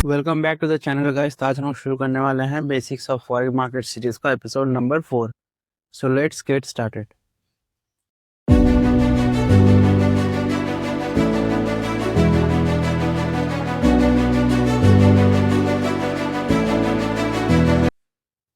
Welcome back to the channel guys. तो आज हम शुरू करने वाले हैं basics of forex market series का episode number 4। So let's get started.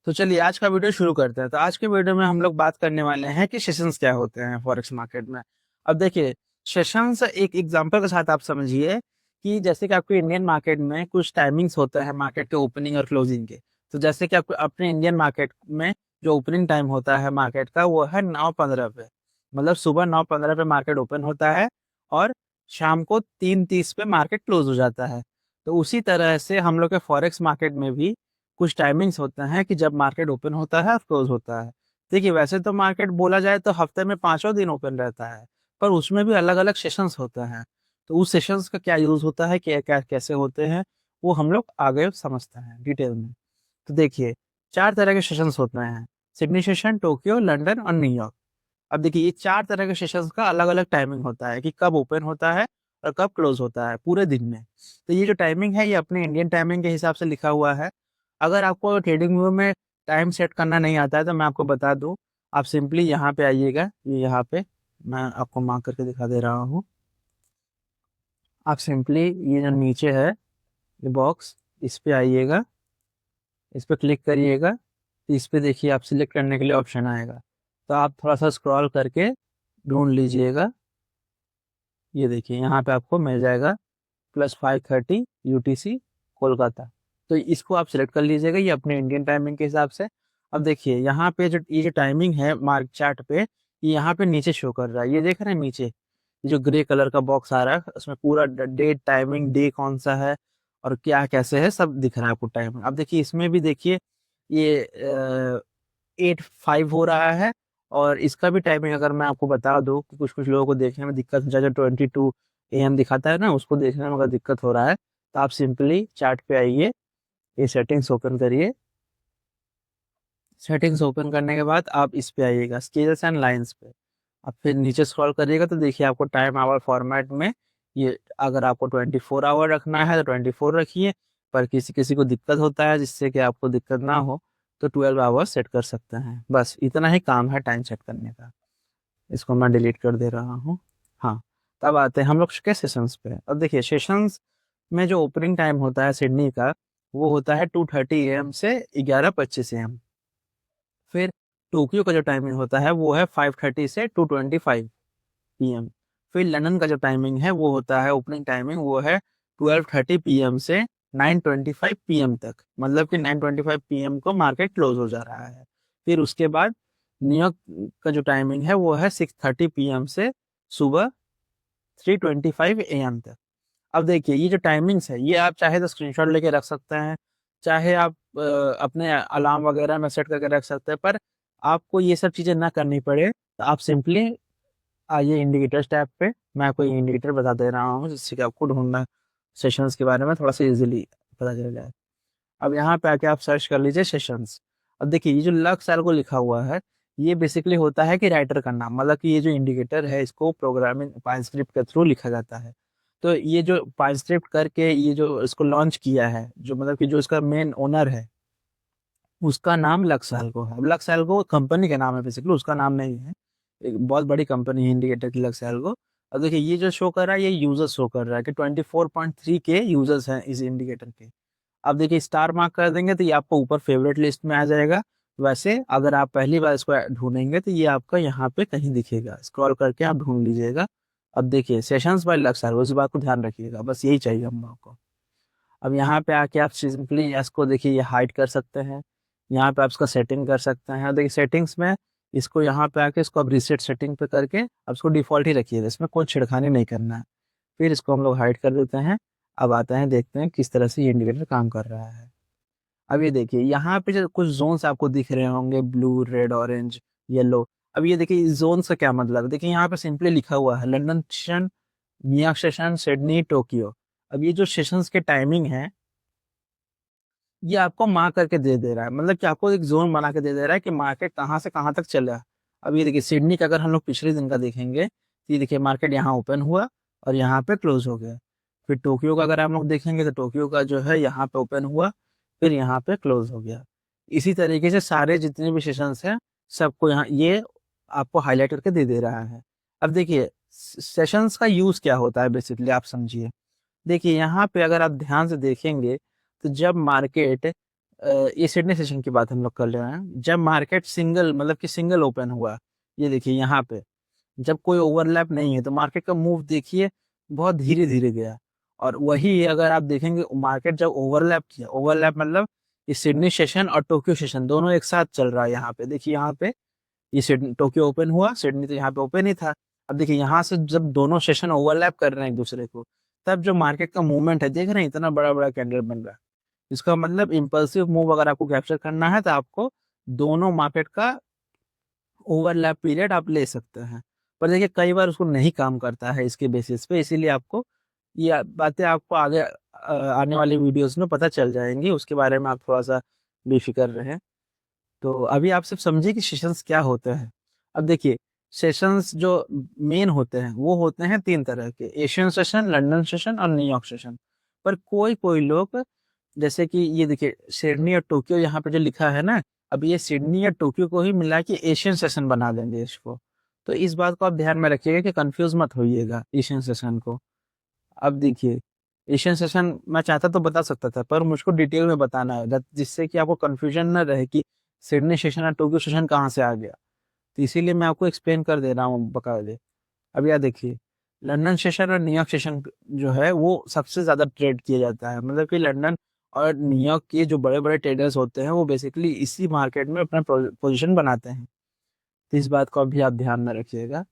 तो चलिए आज का वीडियो शुरू करते हैं। तो आज के वीडियो में हम लोग बात करने वाले हैं कि सेशंस क्या होते हैं फॉरेक्स मार्केट में। अब देखिए, सेशंस एक एग्जांपल के साथ आप समझिए कि जैसे कि आपके इंडियन मार्केट में कुछ टाइमिंग्स होते हैं मार्केट के ओपनिंग और क्लोजिंग के। तो जैसे कि आपको अपने इंडियन मार्केट में जो ओपनिंग टाइम होता है मार्केट का वो है 9:15 पे, मतलब सुबह 9:15 पे मार्केट ओपन होता है और शाम को 3:30 पे मार्केट क्लोज हो जाता है। तो उसी तरह से हम लोग के फॉरेक्स मार्केट में भी कुछ टाइमिंग्स होते हैं कि जब मार्केट ओपन होता है और क्लोज होता है। देखिए, वैसे तो मार्केट बोला जाए तो हफ्ते में पाँचों दिन ओपन रहता है, पर उसमें भी अलग अलग सेशंस होते हैं। तो उस सेशंस का क्या यूज होता है, क्या क्या कैसे होते हैं, वो हम लोग आगे समझते हैं डिटेल में। तो देखिए, 4 तरह के सेशंस होते हैं: सिडनी सेशन, टोक्यो, लंदन और न्यूयॉर्क। अब देखिए, ये 4 तरह के सेशंस का अलग अलग टाइमिंग होता है कि कब ओपन होता है और कब क्लोज होता है पूरे दिन में। तो ये जो टाइमिंग है ये अपने इंडियन टाइमिंग के हिसाब से लिखा हुआ है। अगर आपको ट्रेडिंग व्यू में टाइम सेट करना नहीं आता है तो मैं आपको बता दूं, आप सिंपली यहाँ पे आइएगा। ये यहाँ पे मैं आपको मार्क करके दिखा दे रहा हूँ। आप सिंपली ये जो नीचे है ये बॉक्स, इस पे आइएगा, इस पे क्लिक करिएगा। तो इस पे देखिए आप सिलेक्ट करने के लिए ऑप्शन आएगा। तो आप थोड़ा सा स्क्रॉल करके ढूंढ लीजिएगा। ये देखिए यहाँ पे आपको मिल जाएगा +5:30 UTC कोलकाता। तो इसको आप सिलेक्ट कर लीजिएगा, ये अपने इंडियन टाइमिंग के हिसाब से। अब देखिए यहाँ पे जो ये जो टाइमिंग है मार्क चार्ट पे, ये यहाँ पे नीचे शो कर रहा है। ये देख रहे हैं नीचे, ये जो ग्रे कलर का बॉक्स आ रहा है उसमें पूरा डेट, टाइमिंग, डे कौन सा है और क्या कैसे है सब दिख रहा है आपको टाइमिंग। अब देखिए इसमें भी देखिए ये 8:05 हो रहा है। और इसका भी टाइमिंग अगर मैं आपको बता दूं कि कुछ कुछ लोगों को देखने में दिक्कत हो जाए, जो 22 AM दिखाता है ना, उसको देखने में अगर दिक्कत हो रहा है तो आप सिंपली चार्ट पे आइए, ये सेटिंग्स ओपन करिए। सेटिंग्स ओपन करने के बाद आप इस पे आइएगा, स्केल्स एंड लाइंस पे। आप फिर नीचे स्क्रॉल करिएगा तो देखिए आपको टाइम आवर फॉर्मेट में ये, अगर आपको 24 आवर रखना है तो 24 रखिए। पर किसी किसी को दिक्कत होता है, जिससे कि आपको दिक्कत ना हो तो 12 आवर सेट कर सकते हैं। बस इतना ही काम है टाइम सेट करने का। इसको मैं डिलीट कर दे रहा हूँ। हाँ, तब आते हैं हम लोग के सेशंस पे। अब देखिए, सेशंस में जो ओपनिंग टाइम होता है सिडनी का, वो होता है 2:30 AM से 11:25 AM। फिर टोक्यो का जो टाइमिंग होता है वो है 5:30 से 2:25 PM। फिर लंदन का जो टाइमिंग है वो होता है, ओपनिंग टाइमिंग वो है 12:30 PM से 9:25 PM तक, मतलब कि 9:25 PM को मार्केट क्लोज हो जा रहा है। फिर उसके बाद न्यूयॉर्क का जो टाइमिंग है वो है 6:30 PM से सुबह 3:25 AM तक। अब देखिए ये जो टाइमिंग्स है ये आप चाहे तो स्क्रीनशॉट लेके रख सकते हैं, चाहे आप अपने अलार्म वगैरह में सेट करके रख सकते हैं। पर आपको ये सब चीज़ें ना करनी पड़े तो आप सिंपली आइए इंडिकेटर्स टैब पे। मैं आपको ये इंडिकेटर बता दे रहा हूँ जिससे कि आपको ढूंढना सेशंस के बारे में थोड़ा सा इजीली पता चल जाए। अब यहाँ पे आके आप सर्च कर लीजिए सेशंस। अब देखिए ये जो लक्स एल्गो लिखा हुआ है ये बेसिकली होता है कि राइटर का नाम, मतलब कि ये जो इंडिकेटर है इसको प्रोग्रामिंग पाइन स्क्रिप्ट के थ्रू लिखा जाता है। तो ये जो पाइन स्क्रिप्ट करके ये जो इसको लॉन्च किया है, जो मतलब कि जो इसका मेन ओनर है उसका नाम लक्स एल्गो है। लक्स एल्गो कंपनी का नाम है, बेसिकली उसका नाम नहीं है। एक बहुत बड़ी कंपनी है इंडिकेटर की, लक्स एल्गो। अब देखिए ये जो शो कर रहा है ये यूजर्स शो कर रहा है कि 24.3 के यूजर्स हैं इस इंडिकेटर के। अब देखिए स्टार मार्क कर देंगे तो ये आपको ऊपर फेवरेट लिस्ट में आ जाएगा। वैसे अगर आप पहली बार इसको ढूंढेंगे तो ये आपका यहाँ पे कहीं दिखेगा, स्क्रॉल करके आप ढूंढ लीजिएगा। अब देखिए सेशंस बाय लक्स एल्गो, इस बात को ध्यान रखिएगा, बस यही चाहिए हम लोग को। अब यहाँ पे आके आप सिंपली इसको देखिए ये हाइड कर सकते हैं। यहाँ पे आप इसका सेटिंग कर सकते हैं। देखिए सेटिंग्स में इसको यहाँ पे आके इसको आप रीसेट सेटिंग पे करके आप इसको डिफॉल्ट ही रखिएगा, इसमें कोई छिड़खानी नहीं करना है। फिर इसको हम लोग हाइड कर देते हैं। अब आते हैं, देखते हैं किस तरह से ये इंडिकेटर काम कर रहा है। अब ये देखिए यहाँ पे जो कुछ जोन्स आपको दिख रहे होंगे, ब्लू, रेड, ऑरेंज, येलो। अब ये देखिए इस जोन का क्या मतलब है, देखिए यहाँ पे सिंपली लिखा हुआ है London session, New York session, Sydney, Tokyo. अब ये जो सेशंस के टाइमिंग है ये आपको मार्क करके दे रहा है, मतलब कि आपको एक जोन बना के दे रहा है कि मार्केट कहाँ से कहाँ तक चला। अब ये देखिए सिडनी का अगर हम लोग पिछले दिन का देखेंगे तो ये देखिए मार्केट यहाँ ओपन हुआ और यहाँ पे क्लोज हो गया। फिर टोक्यो का अगर हम लोग देखेंगे तो टोक्यो का जो है यहाँ पे ओपन हुआ, फिर यहाँ पे क्लोज हो गया। इसी तरीके से सारे जितने भी सेशंस हैं सबको यहाँ ये आपको हाईलाइट करके दे रहा है। अब देखिए सेशंस का यूज क्या होता है बेसिकली आप समझिए। देखिए यहाँ पे अगर आप ध्यान से देखेंगे तो जब मार्केट ये सिडनी सेशन की बात हम लोग कर रहे हैं, जब मार्केट सिंगल मतलब कि सिंगल ओपन हुआ, ये देखिए यहाँ पे जब कोई ओवरलैप नहीं है तो मार्केट का मूव देखिए बहुत धीरे धीरे गया। और वही अगर आप देखेंगे मार्केट जब ओवरलैप किया, ओवरलैप मतलब ये सिडनी सेशन और टोक्यो सेशन दोनों एक साथ चल रहा है। यहाँ पे देखिए यहाँ पे ये सिडनी टोक्यो ओपन हुआ, सिडनी तो यहाँ पे ओपन ही था। अब देखिए यहाँ से जब दोनों सेशन ओवरलैप कर रहे हैं एक दूसरे को, तब जो मार्केट का मूवमेंट है देख रहे हैं इतना बड़ा बड़ा कैंडल बन रहा है। इसका मतलब इम्पल्सिव मूव अगर आपको कैप्चर करना है तो आपको दोनों मार्केट का ओवरलैप पीरियड आप ले सकते हैं। पर देखिए कई बार उसको नहीं काम करता है इसके बेसिस पे, इसीलिए आपको ये बातें आपको आगे आने वाली वीडियोस में पता चल जाएंगी, उसके बारे में आप थोड़ा सा बेफिक्र रहें। तो अभी आप सिर्फ समझिए कि सेशंस क्या होते हैं। अब देखिए सेशंस जो मेन होते हैं वो होते हैं 3 तरह के, एशियन सेशन, लंदन सेशन और न्यूयॉर्क सेशन। पर कोई कोई लोग जैसे कि ये देखिए सिडनी और टोक्यो यहाँ पे जो लिखा है ना, अब ये सिडनी या टोक्यो को ही मिला के एशियन सेशन बना देंगे इसको। तो इस बात को आप ध्यान में रखिएगा कि कंफ्यूज मत होइएगा एशियन सेशन को। अब देखिए एशियन सेशन मैं चाहता तो बता सकता था पर मुझको डिटेल में बताना है जिससे कि आपको कंफ्यूजन ना रहे कि सिडनी सेशन और टोक्यो सेशन कहाँ से आ गया। तो इसीलिए मैं आपको एक्सप्लेन कर दे रहा हूँ बकायदे। अब यार देखिए लंदन सेशन और न्यूयॉर्क सेशन जो है वो सबसे ज़्यादा ट्रेड किया जाता है, मतलब कि लंदन और न्यूयॉर्क के जो बड़े बड़े ट्रेडर्स होते हैं वो बेसिकली इसी मार्केट में अपना पोजीशन बनाते हैं। तो इस बात को भी आप ध्यान में रखिएगा।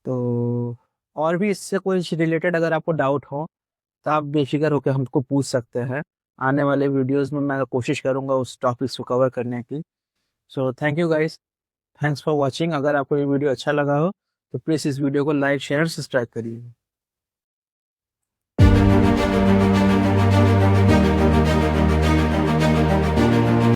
तो और भी इससे कोई रिलेटेड अगर आपको डाउट हो तो आप बेफिक्र होकर हमको पूछ सकते हैं। आने वाले वीडियोस में मैं कोशिश करूंगा उस टॉपिक्स को कवर करने की। So thank you guys, thanks for watching. अगर आपको ये वीडियो अच्छा लगा हो तो प्लीज़ इस वीडियो को लाइक शेयर सब्सक्राइब करिए।